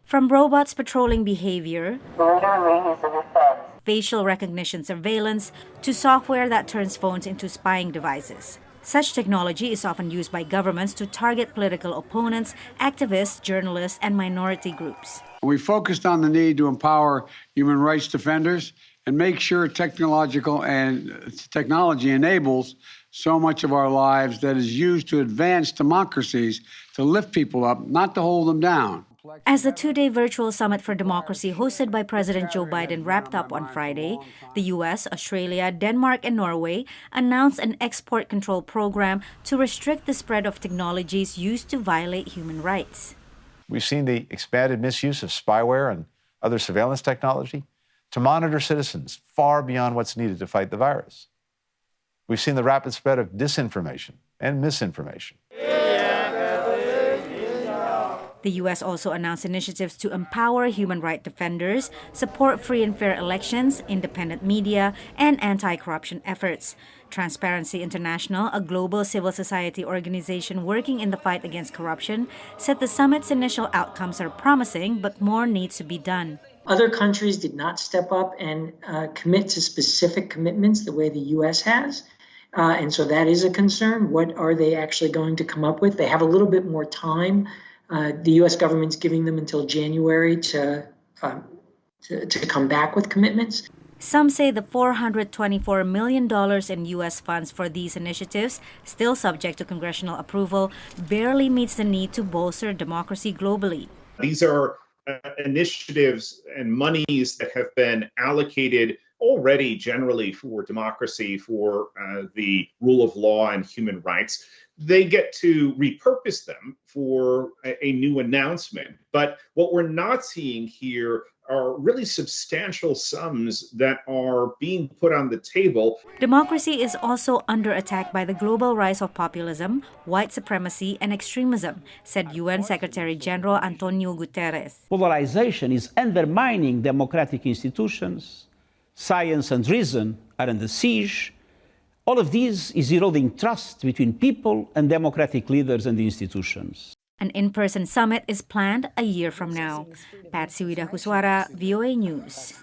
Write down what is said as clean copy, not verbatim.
From robots patrolling behavior, facial recognition surveillance, to software that turns phones into spying devices. Such technology is often used by governments to target political opponents, activists, journalists, and minority groups. We focused on the need to empower human rights defenders and make sure technology enables so much of our lives that is used to advance democracies, to lift people up, not to hold them down. As the two-day virtual summit for democracy hosted by President Joe Biden wrapped up on Friday, the U.S., Australia, Denmark, and Norway announced an export control program to restrict the spread of technologies used to violate human rights. We've seen the expanded misuse of spyware and other surveillance technology to monitor citizens far beyond what's needed to fight the virus. We've seen the rapid spread of disinformation and misinformation. The U.S. also announced initiatives to empower human rights defenders, support free and fair elections, independent media, and anti-corruption efforts. Transparency International, a global civil society organization working in the fight against corruption, said the summit's initial outcomes are promising, but more needs to be done. Other countries did not step up and commit to specific commitments the way the U.S. has. And so that is a concern. What are they actually going to come up with? They have a little bit more time. The U.S. government's giving them until January to come back with commitments. Some say the $424 million in U.S. funds for these initiatives, still subject to congressional approval, barely meets the need to bolster democracy globally. These are initiatives and monies that have been allocated already generally for democracy, for the rule of law and human rights. They get to repurpose them for a new announcement. But what we're not seeing here are really substantial sums that are being put on the table. Democracy is also under attack by the global rise of populism, white supremacy, and extremism, said UN Secretary General Antonio Guterres. Polarization is undermining democratic institutions. Science and reason are under siege. All of this is eroding trust between people and democratic leaders and institutions. An in-person summit is planned a year from now. Patsy Widakuswara, VOA News.